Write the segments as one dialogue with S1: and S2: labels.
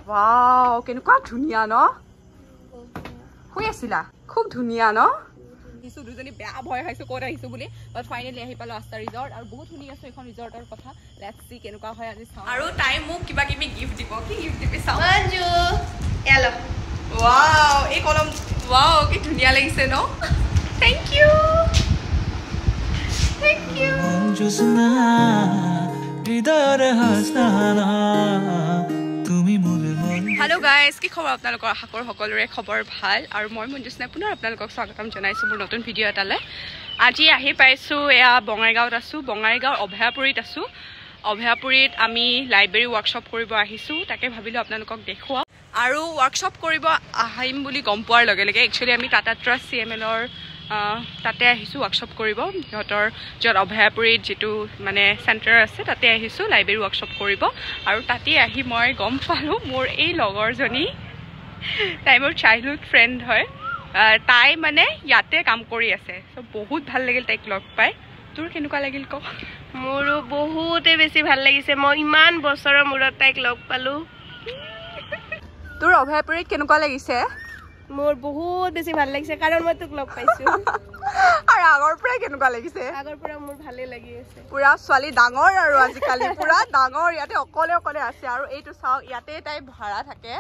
S1: Wow কেনেকুৱা ধুনীয়া ন শুই আছিলা খুব ধুনীয়া ন কিছু দুজনী বেয়া ভয় খাইছো ক'ত আহিছো বুলি বাট ফাইনেলি আহি পালো আস্থা ৰিজৰ্ট আৰু বহুত শুনি আছো এখন ৰিজৰ্টৰ কথা লেটস সি কেনেকুৱা হয় আজি চাওঁ আৰু টাইম মোক কিবা কিবি গিফ্ট দিব কি গিফ্ট দিবি চাওঁ মঞ্জু এলো ওয়াও এই কলম ওয়াও কি ধুনীয়া লাগিছে ন থ্যাংক ইউ জোসনা হৃদয়ৰে হাসনা তুমি মোৰে হেল্ল' গাইজ কি খবৰ আপোনালোকৰ আশা কৰোঁ সকলোৰে খবৰ ভাল আৰু মই মঞ্জুস্নাই পুনৰ আপোনালোকক স্বাগতম জনাইছোঁ মোৰ নতুন ভিডিঅ' এটালৈ আজি আহি পাইছোঁ এয়া বঙাইগাঁৱত আছোঁ বঙাইগাঁৱৰ অভয়াপুৰীত আছোঁ অভয়াপুৰীত আমি লাইব্ৰেৰী ৱৰ্কশ্বপ কৰিব আহিছোঁ তাকে ভাবিলোঁ আপোনালোকক দেখুৱাওঁ আৰু ৱৰ্কশ্বপ কৰিব আহিম বুলি গম পোৱাৰ লগে লগে একচুৱেলি আমি টাটা ট্ৰাষ্ট CMLৰ তাতে আহিছোঁ ৱৰ্কশ্বপ কৰিব সিহঁতৰ য'ত অভয়াপুৰীত যিটো মানে চেণ্টাৰ আছে তাতে আহিছোঁ লাইব্ৰেৰী ৱৰ্কশ্বপ কৰিব আৰু তাতে আহি মই গম পালোঁ মোৰ এই লগৰজনী তাই মোৰ চাইল্ডহুড ফ্ৰেণ্ড হয় তাই মানে ইয়াতে কাম কৰি আছে চ' বহুত ভাল লাগিল তাইক লগ পাই তোৰ কেনেকুৱা লাগিল ক
S2: মোৰো বহুতে বেছি ভাল লাগিছে মই ইমান বছৰৰ মূৰত তাইক লগ পালোঁ
S1: তোৰ অভয়াপুৰীত কেনেকুৱা লাগিছে
S2: মোৰ বহুত বেছি ভাল লাগিছে কাৰণ মই তোক লগ পাইছোঁ
S1: আৰু আগৰ পৰাই কেনেকুৱা লাগিছে
S2: আগৰ পৰা মোৰ ভালেই লাগি আছে
S1: পুৰা ছোৱালী ডাঙৰ আৰু আজিকালি পুৰা ডাঙৰ ইয়াতে অকলে আছে আৰু এইটো চাওক ইয়াতে তাই ভাড়া থাকে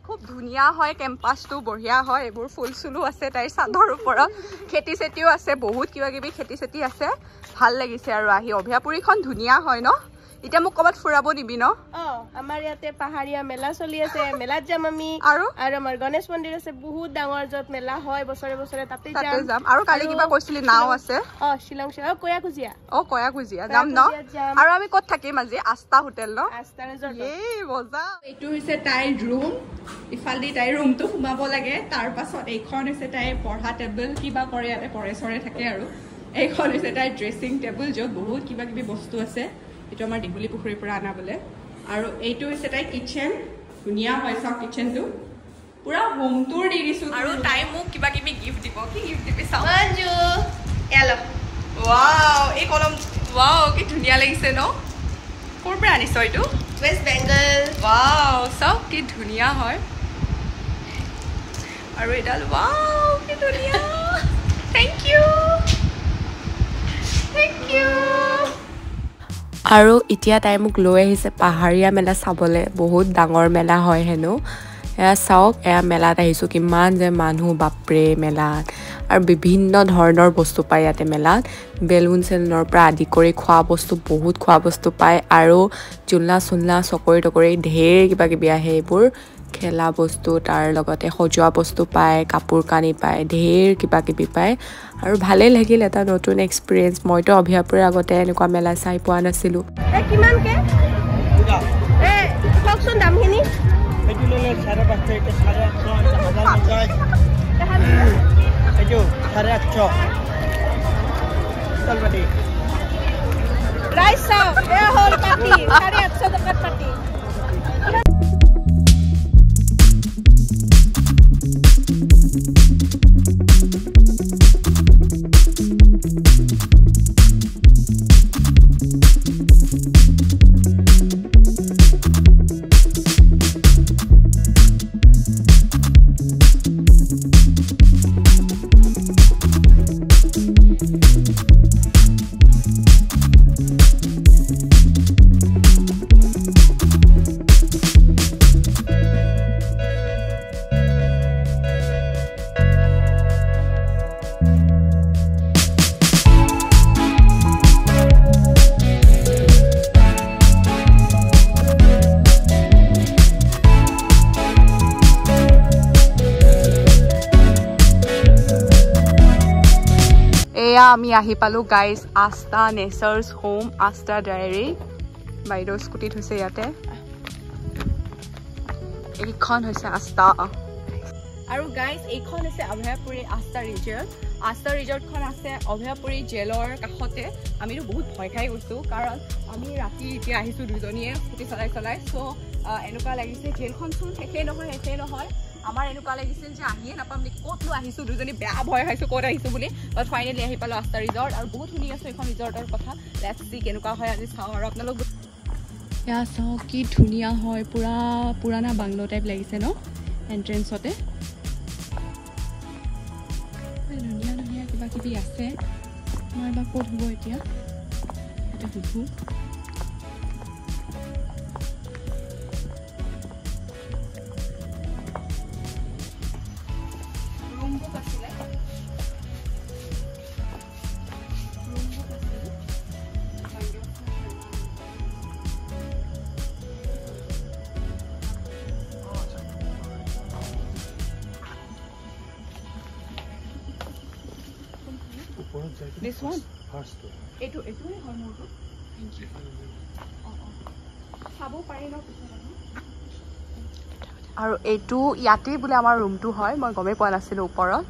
S1: খুব ধুনীয়া হয় কেম্পাছটো বঢ়িয়া হয় এইবোৰ ফুল চুলো আছে তাইৰ চাদৰ ওপৰত খেতি চেতিও আছে বহুত কিবা কিবি খেতি চেতি আছে ভাল লাগিছে আৰু আহি অভয়াপুৰীখন ধুনীয়া হয় ন এতিয়া মোক ক'বাত ফুৰাব দিবি ন
S2: আমাৰ ইয়াতে পাহাৰীয়া মেলা চলি আছে মেলাত যাম আমি
S1: আৰু
S2: আমাৰ গণেশ মন্দিৰ আছে বহুত ডাঙৰ য'ত মেলা হয় বছৰে তাতে
S1: যাম আৰু কালি কিবা কৈছিলি নাও আছে
S2: শ্বিলং কয়াকুজিয়া
S1: কয়াকুজিয়া যাম ন আৰু আমি ক'ত থাকিম আজি আস্থা হোটেল ন
S2: আস্থা ৰিজৰ্ট
S1: এই মজা এইটো হৈছে তাইৰ ৰুম ইফালদি তাইৰ ৰুমটো সোমাব লাগে তাৰ পাছত এইখন হৈছে তাইৰ পঢ়া টেবুল কিবা কৰে ইয়াতে পঢ়ে থাকে আৰু এইখন হৈছে তাইৰ ড্ৰেছিং টেবুল য'ত বহুত কিবা কিবি বস্তু আছে এইটো আমাৰ দীঘলী পুখুৰীৰ পৰা আনা বোলে আৰু এইটো হৈছে তাই কিটচেন ধুনীয়া হয় চাওক কিটচেনটো পুৰা হোম টুৰ দি দিছোঁ আৰু তাই মোক কিবা কিবি গিফ্ট দিব কি গিফ্ট দিবি চাওঁ
S2: মঞ্জু এলো
S1: ৱাও এই কলম ৱাও কি ধুনীয়া লাগিছে ন ক'ৰ পৰা আনিছ এইটো
S2: ৱেষ্ট বেংগল
S1: ৱাও চাওক কি ধুনীয়া হয় আৰু এডাল ৱাও কি ধুনীয়া থেংক ইউ
S3: আৰু এতিয়া তাই মোক লৈ আহিছে পাহাৰীয়া মেলা চাবলৈ বহুত ডাঙৰ মেলা হয় হেনো এয়া চাওক এয়া মেলাত আহিছোঁ কিমান যে মানুহ বাপৰে মেলাত আৰু বিভিন্ন ধৰণৰ বস্তু পায় ইয়াতে মেলাত বেলুন চেলুনৰ পৰা আদি কৰি বহুত খোৱা বস্তু পায় আৰু জোলনা চোলনা চকৰি তকৰি ঢেৰ কিবা কিবি আহে এইবোৰ খেলা বস্তু তাৰ লগতে সজোৱা বস্তু পায় কাপোৰ কানি পায় ঢেৰ কিবা কিবি পায় আৰু ভালেই লাগিল এটা নতুন এক্সপিৰিয়েঞ্চ মইতো অভয়াপুৰীৰ আগতে এনেকুৱা মেলা চাই পোৱা নাছিলোঁ
S2: কিমানকে কওকচোন দামখিনি ৰাইচ চাওক এয়া হ'ল পাতি 850 টকাত পাতি
S1: আমি আহি পালোঁ গাইজ আস্থা নেচাৰ্ছ হোম আস্থা ডায়েৰী বাইদেউৰ স্কুটিত হৈছে ইয়াতে এইখন হৈছে আস্থা আৰু গাইজ এইখন হৈছে অভয়াপুৰী আস্থা ৰিজৰ্টখন আছে অভয়াপুৰী জেলৰ কাষতে আমিতো বহুত ভয় খাই গৈছোঁ কাৰণ আমি ৰাতি এতিয়া আহিছোঁ দুজনীয়ে স্কুটি চলাই চ' এনেকুৱা লাগিছে জেলখন চোন শেষেই নহয় আমাৰ এনেকুৱা লাগিছিল যে আহিয়ে নাপাম নেকি ক'তনো আহিছোঁ দুজনী বেয়া ভয় খাইছোঁ ক'ত আহিছোঁ বুলি বাট ফাইনেলি আহি পালোঁ আস্থা ৰিজৰ্ট আৰু বহুত শুনি আছোঁ এইখন ৰিজৰ্টৰ কথা লেটস সি কেনেকুৱা হয় আজি চাওঁ আৰু আপোনালোক এয়া চাওক কি ধুনীয়া হয় পুৰা পুৰাণা বাংলো টাইপ লাগিছে ন এন্ট্ৰেন্সতে ধুনীয়া ধুনীয়া কিবা কিবি আছে মই বা ক'ত হ'ব এতিয়া এটা সুধো This one?
S4: First one.
S1: Etu hai moto. Thank you. Sabo pare na আৰু এইটো ইয়াতে বোলে আমাৰ ৰুমটো হয় মই গমে পোৱা নাছিলো ওপৰত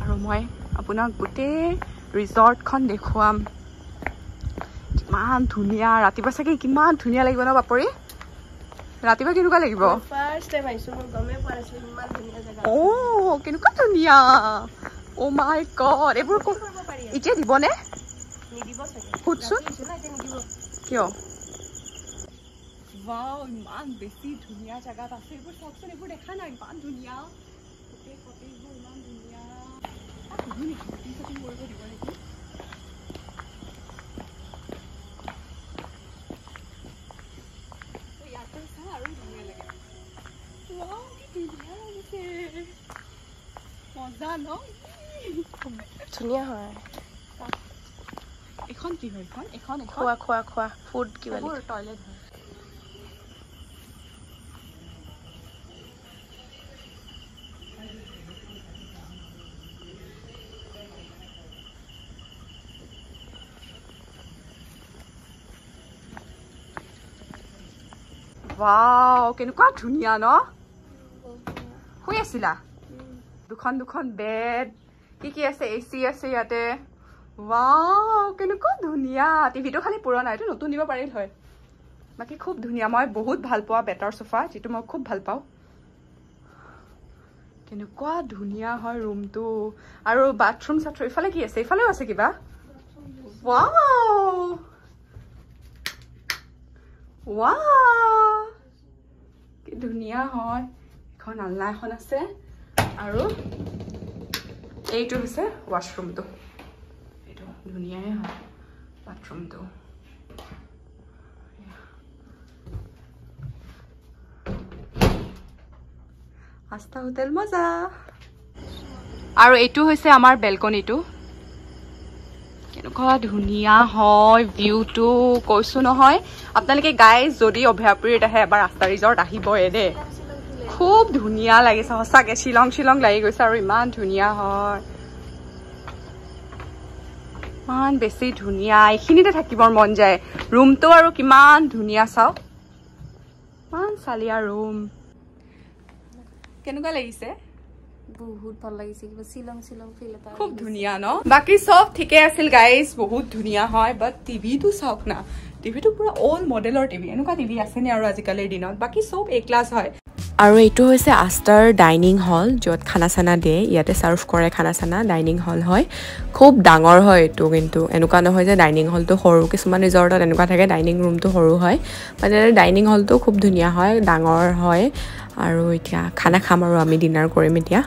S1: আৰু মই আপোনাক গোটেই ৰিজৰ্টখন দেখুৱাম কিমান ধুনীয়া ৰাতিপুৱা চাগে কিমান ধুনীয়া লাগিব ন বাপৰি ৰাতিপুৱা কেনেকুৱা লাগিব
S2: ফাৰ্ষ্ট টাইম আইছো মই গমে পোৱা নাছিলো ইমান ধুনীয়া জাগা
S1: ও কেনেকুৱা ধুনীয়া ও মাই গড এইবোৰ এতিয়া দিবনে
S2: নিদিব চাগে
S1: ফুটছুট কিয়
S3: Wow, ইমান বেছি ধুনীয়া জায়গাত আছে এইবোৰ সবচোন এইবোৰ দেখা নাই ইমান ধুনীয়া গোটেই কটেজবোৰ ইমান ধুনীয়া ধুনীয়া টিং টিং কৰিব দিব নেকি তো ইয়াতে চা আৰু ধুনীয়া লাগে wow কি ধুনীয়া লাগিছে মজা ন
S2: ধুনীয়া হয়
S3: এখন কি হয় এখন
S2: খোৱা ফুড কিবা
S3: টয়লেট হয় Wow, কেনেকুৱা ধুনীয়া ন শুই আছিলা দুখন বেড কি আছে এচি আছে ইয়াতে wow কেনেকুৱা ধুনীয়া টিভিটো খালি পুৰণা এইটো নতুন দিব পাৰিল হয় বাকি খুব ধুনীয়া মই বহুত ভাল পোৱা বেটাৰ সোফা যেটো মই খুব ভাল পাওঁ কেনেকুৱা ধুনীয়া হয় ৰুমটো আৰু বাথৰুম সাথৰুম ইফালে কি আছে ইফালেও আছে কিবা wow wow কি ধুনীয়া হয় এখন আলনা এখন আছে আৰু এইটো হৈছে ওয়াশৰুমটো এইটো ধুনীয়াই হয় বাথৰুমটো আস্থা হোটেল মজা আৰু এইটো হৈছে আমাৰ বেলকনিটো কেনেকুৱা ধুনীয়া হয় ভিউটো কৈছো নহয় আপোনালোকে গাইজ যদি অভয়াপুৰীত আহে এবাৰ আস্থা ৰিজৰ্ট আহিবই দে খুব ধুনীয়া লাগিছে সঁচাকে শ্বিলং লাগি গৈছে আৰু ইমান ধুনীয়া হয় ইমান বেছি ধুনীয়া এইখিনিতে থাকিবৰ মন যায় ৰুমটো আৰু কিমান ধুনীয়া চাওক ইমান চালিয়া ৰুম কেনেকুৱা লাগিছে
S2: বহুত ভাল লাগিছে কিবা শ্বিলং ফিল এটা
S3: খুব ধুনীয়া ন বাকি সব ঠিকে আছিল গাইজ বহুত ধুনীয়া হয় বাট টিভিটো চাওক না টিভিটো পুৰা অল্ড মডেলৰ টিভি এনেকুৱা টিভি আছে নে আৰু আজিকালিৰ দিনত বাকি সব এ ক্লাছ হয়
S5: আৰু এইটো হৈছে আস্থাৰ ডাইনিং হল য'ত খানা চানা দিয়ে ইয়াতে সাৰ্ভ কৰে খানা চানা ডাইনিং হল হয় খুব ডাঙৰ হয় এইটো কিন্তু এনেকুৱা নহয় যে ডাইনিং হলটো সৰু কিছুমান ৰিজৰ্টত এনেকুৱা থাকে ডাইনিং ৰুমটো সৰু হয় মানে ডাইনিং হলটো খুব ধুনীয়া হয় ডাঙৰ হয় আৰু এতিয়া খানা খাম আৰু আমি ডিনাৰ কৰিম এতিয়া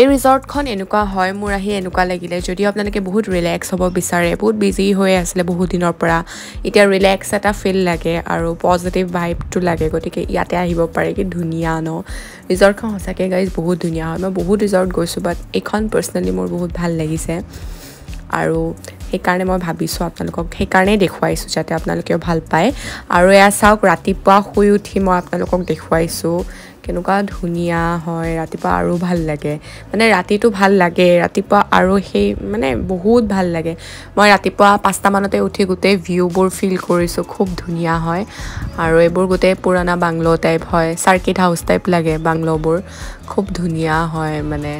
S5: এই ৰিজৰ্টখন এনেকুৱা হয় মোৰ আহি এনেকুৱা লাগিলে যদি আপোনালোকে বহুত ৰিলেক্স হ'ব বিচাৰে বহুত বিজি হৈ আছিলে বহুত দিনৰ পৰা এতিয়া ৰিলেক্স এটা ফিল লাগে আৰু পজিটিভ ভাইবটো লাগে গতিকে ইয়াতে আহিব পাৰে কি ধুনীয়া ন ৰিজৰ্টখন সঁচাকৈ গাইজ বহুত ধুনীয়া হয় মই বহুত ৰিজৰ্ট গৈছোঁ বাট এইখন পাৰ্চনেলি মোৰ বহুত ভাল লাগিছে আৰু সেইকাৰণে মই ভাবিছোঁ আপোনালোকক সেইকাৰণেই দেখুৱাইছোঁ যাতে আপোনালোকেও ভাল পায় আৰু এয়া চাওক ৰাতিপুৱা শুই উঠি মই আপোনালোকক দেখুৱাইছোঁ কেনেকুৱা ধুনীয়া হয় ৰাতিপুৱা আৰু ভাল লাগে মানে ৰাতিটো ভাল লাগে ৰাতিপুৱা আৰু সেই মানে বহুত ভাল লাগে মই ৰাতিপুৱা 5টা মানতে উঠি গোটেই ভিউবোৰ ফিল কৰিছোঁ খুব ধুনীয়া হয় আৰু এইবোৰ গোটেই পুৰণা বাংলো টাইপ হয় চাৰ্কিট হাউচ টাইপ লাগে বাংলোবোৰ খুব ধুনীয়া হয় মানে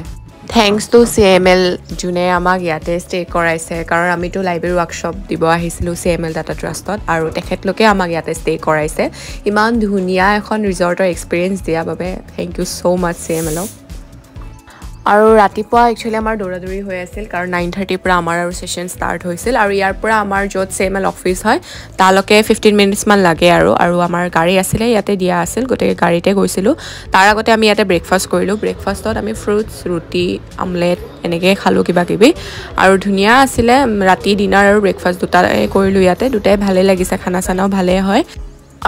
S3: থেংকছ টু CML যোনে আমাক ইয়াতে ষ্টে কৰাইছে কাৰণ আমিতো লাইব্ৰেৰী ৱৰ্কশ্বপ দিব আহিছিলোঁ CML ডাটা ট্ৰাষ্টত আৰু তেখেতলোকে আমাক ইয়াতে ষ্টে কৰাইছে ইমান ধুনীয়া এখন ৰিজৰ্টৰ এক্সপিৰিয়েঞ্চ দিয়াৰ বাবে থেংক ইউ ছ' মাছ CMLক আৰু ৰাতিপুৱা একচুৱেলি আমাৰ দৌৰাদৌৰি হৈ আছিল কাৰণ 9:30 পৰা আমাৰ আৰু ছেশ্যন ষ্টাৰ্ট হৈছিল আৰু ইয়াৰ পৰা আমাৰ য'ত CML অফিচ হয় তালৈকে 15 মিনিটছমান লাগে আৰু আমাৰ গাড়ী আছিলে ইয়াতে দিয়া আছিল গতিকে গাড়ীতে গৈছিলোঁ তাৰ আগতে আমি ইয়াতে ব্ৰেকফাষ্ট কৰিলোঁ ব্ৰেকফাষ্টত আমি ফ্ৰুটছ ৰুটি আমলেট এনেকৈ খালোঁ কিবা কিবি আৰু ধুনীয়া আছিলে ৰাতি ডিনাৰ আৰু ব্ৰেকফাষ্ট দুটাই কৰিলোঁ ইয়াতে দুটাই ভালেই লাগিছে খানা চানাও ভালেই হয়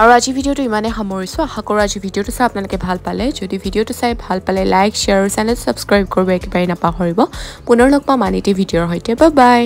S3: আৰু আজি ভিডিঅ'টো ইমানেই সামৰিছোঁ আশা কৰোঁ আজি ভিডিঅ'টো চাই আপোনালোকে ভাল পালে যদি ভিডিঅ'টো চাই ভাল পালে লাইক শ্বেয়াৰ আৰু চেনেল ছাবস্ক্ৰাইব কৰিব একেবাৰে নাপাহৰিব পুনৰ লগ পাম আন এটি ভিডিঅ'ৰ সৈতে বাই বাই